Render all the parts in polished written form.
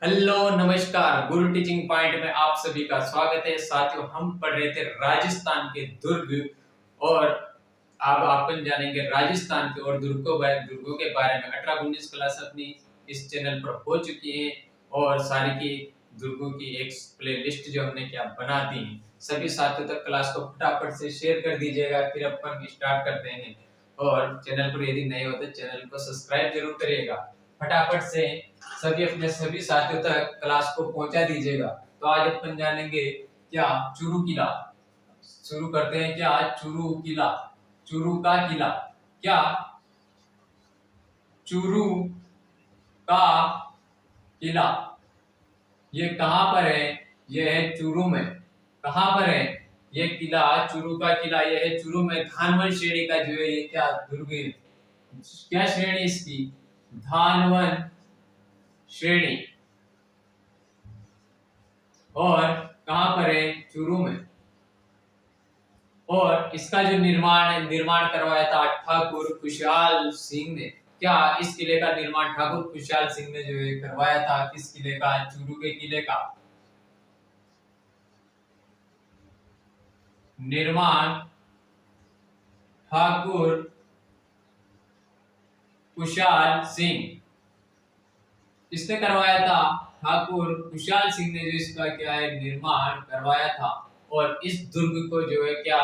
Hello नमस्कार, गुरु teaching point में आप सभी का स्वागत है। साथियों, हम पढ़ रहे थे राजस्थान के दुर्ग और अब अपन जानेंगे राजस्थान के और दुर्गों के बारे में। 18-19 क्लास अपनी इस चैनल पर हो चुकी है और सारी की दुर्गों की एक प्लेलिस्ट जो हमने क्या बना दी है। सभी साथियों तक क्लास को फटाफट से शेयर कर दीजिएगा, फिर अपन स्टार्ट करते हैं। और चैनल पर यदि नए हो तो चैनल को सब्सक्राइब जरूर करिएगा। फटाफट से सभी अपने सभी साथियों तक क्लास को पहुंचा दीजिएगा। तो आज अपन जानेंगे क्या चूरू किला। शुरू करते हैं। क्या चूरू किला, चूरू का किला, क्या चूरू का किला ये कहां पर है? यह है चूरू में। कहां पर है ये किला? चूरू का किला यह है चूरू में। धानवन श्रेणी का जो है ये क्या दुर्ग है? क्या श्रेणी इसकी? धानवन श्रेणी। और कहां पर है? चूरू में। और इसका जो निर्माण करवाया था ठाकुर खुशहाल सिंह ने। क्या इस किले का निर्माण ठाकुर खुशहाल सिंह ने जो है करवाया था? किस किले का? चूरू के किले का निर्माण ठाकुर खुशहाल सिंह इसने करवाया था। ठाकुर खुशहाल सिंह ने जो इसका क्या है निर्माण करवाया था। और इस दुर्ग को जो है क्या,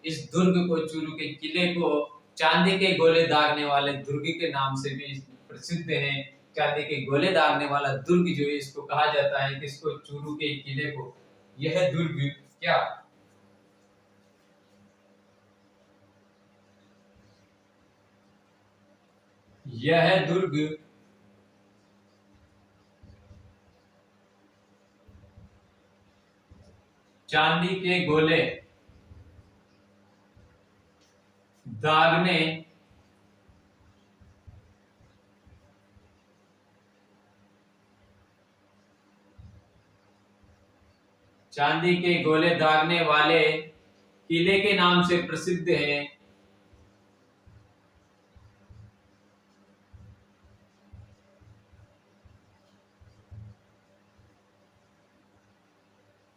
इस दुर्ग को, चूरू के किले को चांदी के गोले दागने वाले दुर्ग के नाम से भी प्रसिद्ध है। चांदी के गोले दागने वाला दुर्ग जो है इसको कहा जाता है। किसको? चूरू के किले को। यह दुर्ग क्या यह दुर्ग चांदी के गोले दागने चांदी के गोले दागने वाले किले के नाम से प्रसिद्ध है।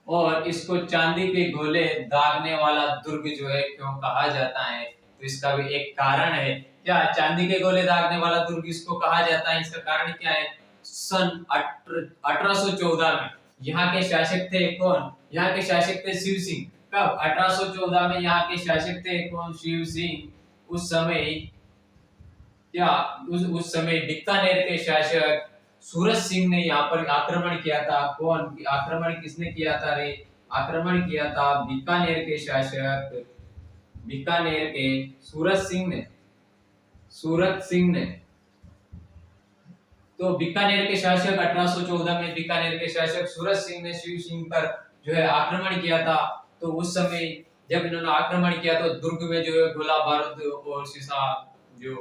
और इसको चांदी के गोले दागने वाला दुर्ग जो है क्यों कहा जाता है? तो इसका भी एक कारण है। क्या चांदी के गोले दागने वाला दुर्ग इसको कहा जाता है? इसका कारण क्या है? सन 1814 में यहाँ के शासक थे कौन? यहाँ के शासक थे शिव सिंह। कब? 1814 में यहाँ के शासक थे कौन? शिव सिंह। उस समय क्या उस समय बीकानेर के शासक सूरज सिंह ने यहाँ पर आक्रमण किया था। कौन आक्रमण किसने किया था रे? आक्रमण किया था बीकानेर के शासक, बीकानेर के सूरज सिंह ने। तो बीकानेर के शासक 1814 में बीकानेर के शासक सूरज सिंह ने शिव सिंह पर जो है आक्रमण किया था। तो उस समय जब इन्होंने आक्रमण किया तो दुर्ग में जो है गोला बारूद और शीशा जो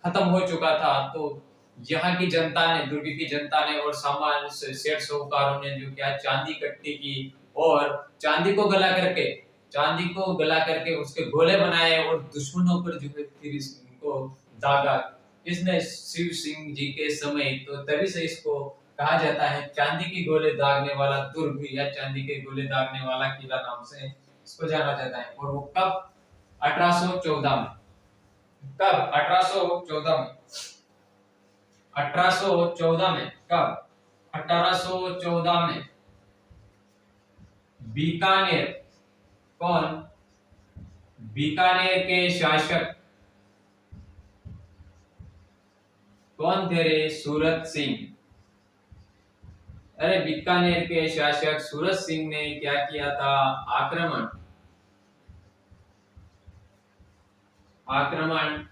खत्म हो चुका था। तो यहाँ की जनता ने, दुर्ग की जनता ने और सामान्य सेठ साहूकारों ने जो क्या चांदी इकट्ठी की और चांदी को गला करके उसके गोले बनाए और दुश्मनों पर जो है फिर इसको दागा। इसने शिव सिंह जी के समय। तो तभी से इसको कहा जाता है चांदी के गोले दागने वाला दुर्ग या चांदी के गोले दागने वाला किला नाम से इसको जाना जाता है। और वो कब? 1814 में। कब? 1814 में। 1814 में। कब? 1814 में बीकानेर, कौन? बीकानेर के शासक कौन थे रे? सूरज सिंह। अरे बीकानेर के शासक सूरज सिंह ने क्या किया था? आक्रमण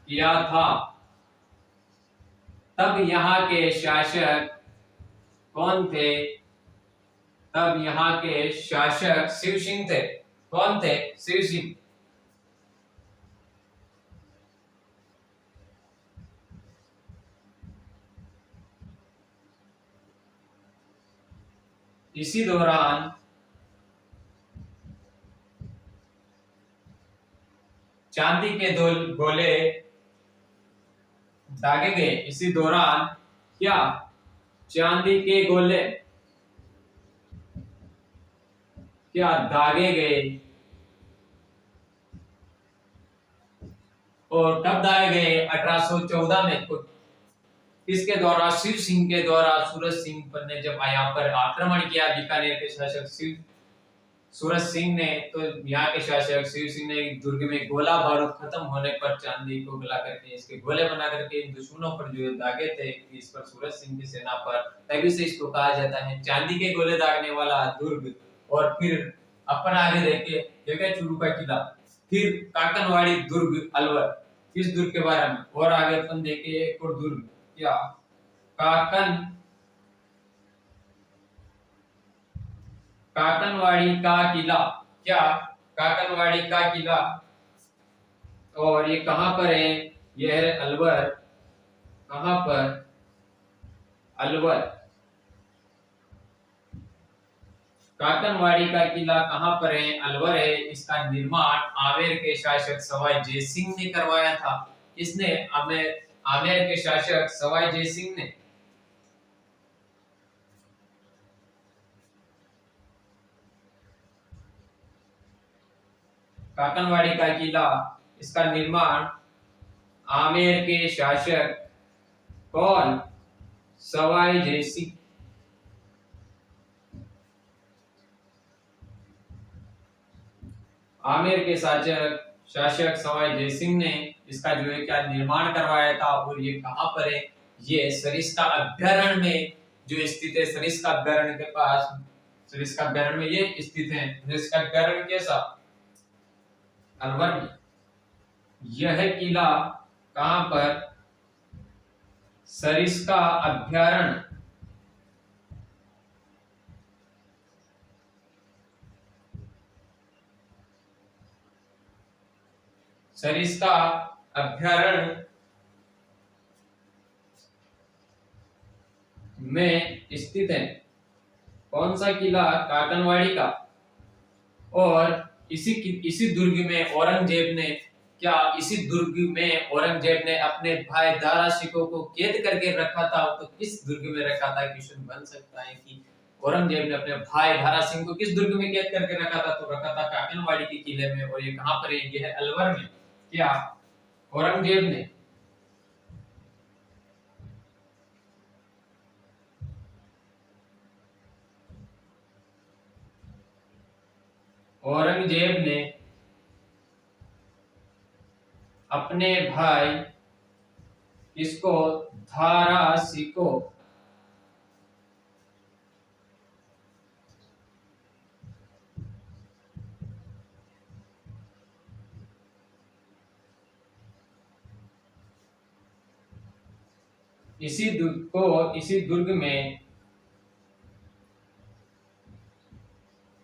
किया था। तब यहाँ के शासक कौन थे? तब यहाँ के शासक शिव सिंह थे। कौन थे? शिव सिंह। इसी दौरान चांदी के दो गोले दागे गए। इसी दौरान क्या चांदी के गोले क्या दागे गए, और कब दागे गए? 1814 में। किसके द्वारा? शिव सिंह के द्वारा। सूरज सिंह पर ने जब यहाँ पर आक्रमण किया, बीकानेर के शासक सूरज सिंह ने, तो यहाँ के शासक शिव सिंह ने दुर्ग में गोला बारूद खत्म होने पर चांदी को गला करके इसके गोले बना करके दुश्मनों पर जो दागे थे, इस पर सूरज सिंह की सेना पर, तभी से इसको कहा जाता है चांदी के गोले दागने वाला दुर्ग। और फिर अपन आगे देखे चूरू का किला, फिर काकनवाड़ी दुर्ग अलवर। इस दुर्ग के बारे में और आगे अपन देखे एक और दुर्ग, क्या? काकनवाड़ी का किला। क्या? काकनवाड़ी का किला। और ये कहां पर है? यह है अलवर। कहां पर? अलवर। काकनवाड़ी का किला कहां पर है? अलवर है। इसका निर्माण आमेर के शासक सवाई जयसिंह ने करवाया था। किसने? आमेर के शासक सवाई जयसिंह ने। काकनवाड़ी का किला, इसका निर्माण आमेर के शासक कौन? सवाई जयसिंह। आमेर के शासक सवाई जयसिंह ने इसका जो है क्या निर्माण करवाया था। और ये कहां पर है? ये सरिस्का अभ्यारण्य में जो स्थित है। सरिस्का अभ्यारण्य के पास, सरिस्का अभ्यारण्य में ये स्थित है। सरिस्का अभ्यारण्य कैसा? अलवर में। यह किला कहां पर? सरिस्का अभ्यारण्य। सरिस्का अभ्यारण्य में स्थित है। कौन सा किला? काकनवाड़ी का। और इसी दुर्ग में औरंगजेब ने, क्या इसी दुर्ग में औरंगजेब ने अपने भाई दारा शिकोह को कैद करके रखा था? तो किस दुर्ग में रखा था? क्वेश्चन बन सकता है कि औरंगजेब ने अपने भाई दारा सिंह को किस दुर्ग में कैद करके रखा था? तो रखा था काकनवाड़ी के किले में। और ये कहां पर है? ये है अलवर में। क्या औरंगजेब ने अपने भाई किसको? धारा शिकोह इसी दुर्ग में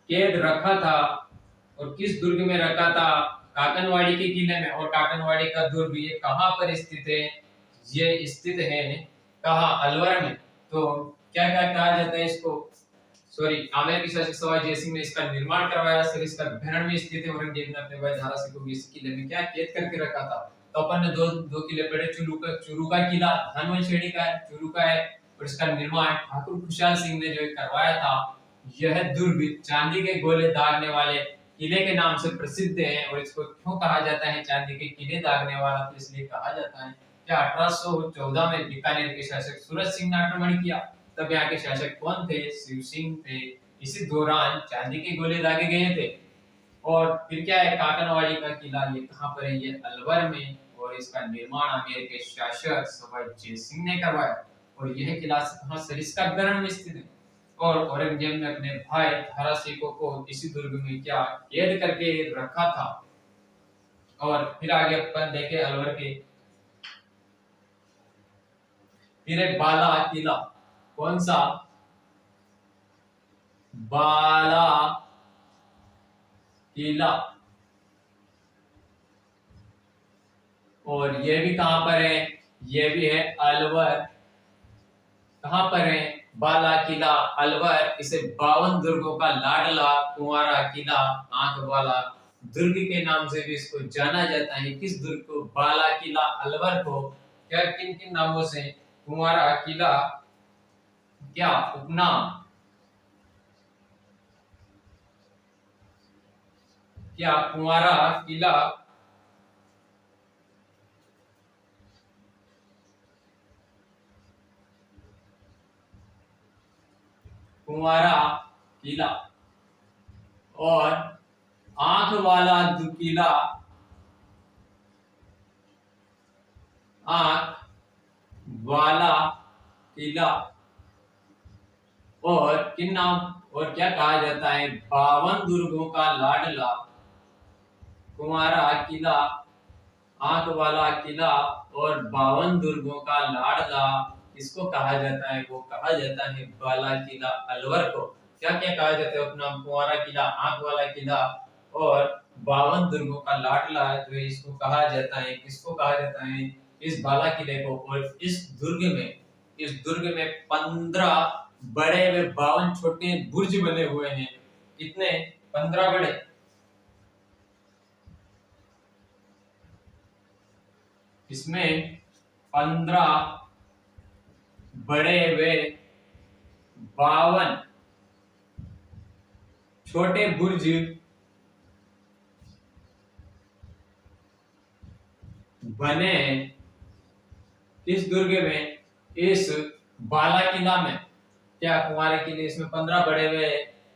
कैद रखा था। और किस दुर्ग में रखा था? काकनवाड़ी के किले में। और काकनवाड़ी का दुर्ग ये कहां पर स्थित है? ये स्थित है कहां? अलवर में। तो क्या क्या कहा जाता है इसको? सॉरी, आमेर के शासक सवाई जयसिंह ने इसका निर्माण करवाया। सर इसका अभ्यारण्य में स्थित है। औरंगजेब ने अपने भाई धारा सिंह को इस किले में क्या कैद करके रखा था? तो अपन ने दो किले पढ़े। चूरू का किला धनवंशेड़ी का है, चूरू का है। और इसका निर्माण ठाकुर खुशहाल सिंह ने जो करवाया था। यह दुर्ग चांदी के गोले दागने वाले किले के नाम से प्रसिद्ध है। और इसको क्यों कहा जाता है चांदी के किले दागने वाला? तो इसलिए कहा जाता है क्या 1814 में बीकानेर के शासक सूरज सिंह ने आक्रमण किया। तब यहाँ के शासक कौन थे? शिव सिंह थे। इसी दौरान चांदी के गोले दागे गए थे। और फिर क्या है? काकनवाड़ी का किला ये कहां पर है? ये अलवर में। और इसका निर्माण आमेर के शासक सवाई जयसिंह ने करवाया। और यह किला कहां? सरिस्का अभ्यारण्य में स्थित है। और औरंगजेब ने अपने भाई धारा शिकोह को इसी दुर्ग में क्या कैद करके रखा था। और फिर आगे अपन देखे अलवर के, फिर एक बाला किला। कौन सा? बाला किला। और यह भी कहां पर है? यह भी है अलवर। कहां पर है? बाला किला अलवर। इसे 52 दुर्गों का लाडला कुंवारा किला, आंख वाला दुर्ग के नाम से भी इसको जाना जाता है। किस दुर्ग को? बाला किला अलवर को क्या किन किन नामों से? कुंवारा किला, क्या उपनाम, क्या कुंवारा किला, कुंवारा किला और आंख वाला किला, आंख वाला किला और किन नाम और क्या कहा जाता है, 52 दुर्गों का लाडला, कुंवारा किला, आंख वाला किला और 52 दुर्गों का लाडला इसको कहा जाता है, वो कहा जाता है बाला किला अलवर को। क्या क्या कहा जाता है अपना, कुंवारा किला, आंख वाला किला और 52 दुर्गों का लाडला जो है इसको कहा जाता है, किसको कहा जाता है, इस बाला किले को। और इस दुर्ग में 15 बड़े व 52 छोटे बुर्ज बने हुए हैं। कितने? 15 बड़े, इसमें 15 बड़े व 52 छोटे बुर्ज बने इस दुर्ग में, इस बाला किला में। क्या कुंवारे किले, इसमें 15 बड़े हुए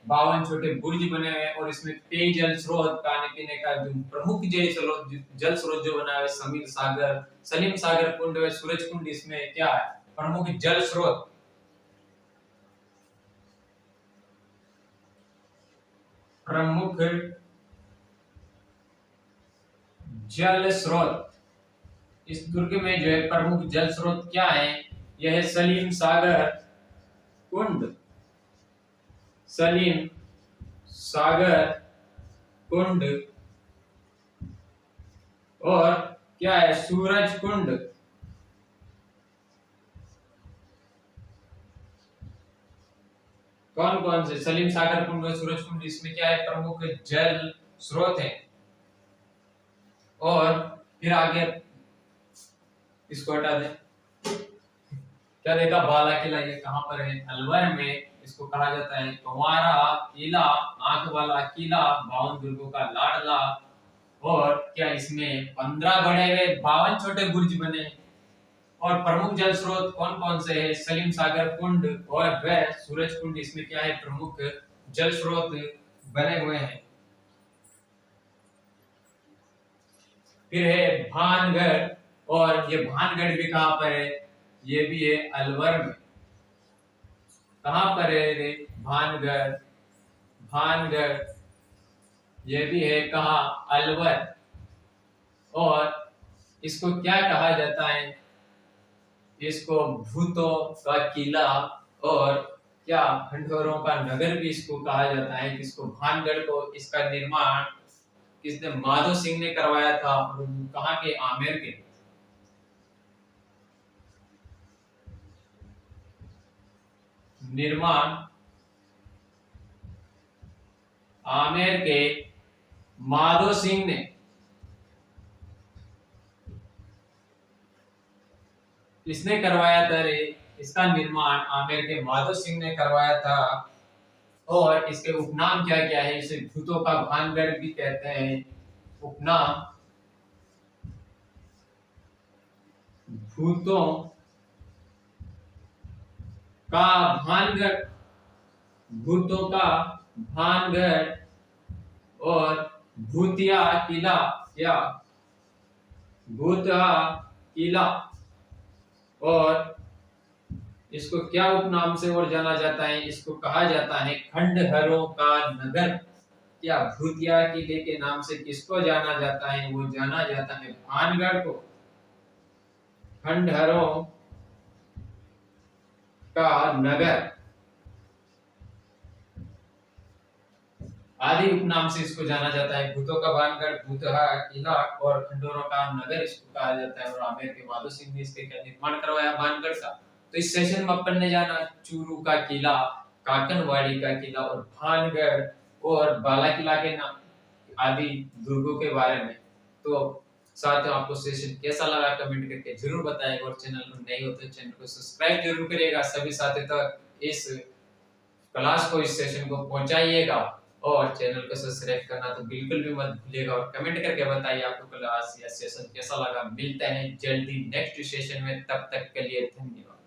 52 छोटे बुर्ज बने हुए और इसमें पेयजल स्रोत, खाने पीने का जो प्रमुख जल स्रोत जो बना है, सलीम सागर कुंड व सूरज कुंड इसमें क्या है, प्रमुख जल स्रोत। प्रमुख जल स्रोत इस दुर्ग में जो है, प्रमुख जल स्रोत क्या है, यह है सलीम सागर कुंड, सलीम सागर कुंड और क्या है, सूरज कुंड। कौन कौन से, सलीम सागर कुंड और सूरज कुंड, इसमें क्या है, प्रमुख जल स्रोत है। और फिर आगे इसको हटा दें, क्या देखा, बाला किला ये कहां पर है, अलवर में। इसको कहा जाता है कुंवारा किला, आंख वाला किला, 52 दुर्गों का लाडला और क्या इसमें 15 बड़े हुए 52 छोटे बुर्ज बने और प्रमुख जल स्रोत कौन कौन से है, सलीम सागर कुंड और वह सूरज कुंड, इसमें क्या है, प्रमुख जल स्रोत बने हुए हैं। फिर है भानगढ़, और ये भानगढ़ भी कहां पर है, ये भी है अलवर में। कहां पर है रे भानगढ़, भानगढ़ ये भी है कहां, अलवर। और इसको क्या कहा जाता है, इसको भूतों का किला और क्या खंडहरों का नगर भी इसको कहा जाता है। किसको, भानगढ़ को। इसका निर्माण किसने, माधो सिंह ने करवाया था। कहां के, आमेर के। निर्माण आमेर के माधो सिंह ने, किसने करवाया था रे, इसका निर्माण आमेर के माधो सिंह ने करवाया था। और इसके उपनाम क्या क्या है, इसे भूतों का भानगढ़ भी कहते हैं। उपनाम भूतों का भानगढ़, भूतों का भानगढ़ और भूतिया किला, या भूतिया किला। और इसको क्या उपनाम से और जाना जाता है, इसको कहा जाता है खंडहरों का नगर। क्या भूतिया किले के नाम से किसको जाना जाता है, वो जाना जाता है भानगढ़ को। खंडहरों का नगर आदि उपनाम से इसको जाना जाता है। भूतों का भानगढ़, भूतहा किला और खंडहरों का नगर इसको कहा जाता है। और आमेर के माधो सिंह ने इसके क्या निर्माण करवाया, भानगढ़ का। तो इस सेशन में अपन ने जाना चूरू का किला, काकनवाड़ी का किला और भानगढ़ और बाला किला के नाम आदि दुर्गों के बारे में। तो साथियों, आपको सेशन कैसा लगा कमेंट करके जरूर बताएं। और चैनल पर नए हो तो चैनल को सब्सक्राइब जरूर करिएगा। सभी साथियों तक इस क्लास को, इस सेशन को पहुंचाइएगा और चैनल को सब्सक्राइब करना तो बिल्कुल भी मत भूलिएगा और कमेंट करके बताइए आपको क्लास या सेशन कैसा लगा। मिलते हैं जल्दी नेक्स्ट सेशन में, तब तक के लिए धन्यवाद।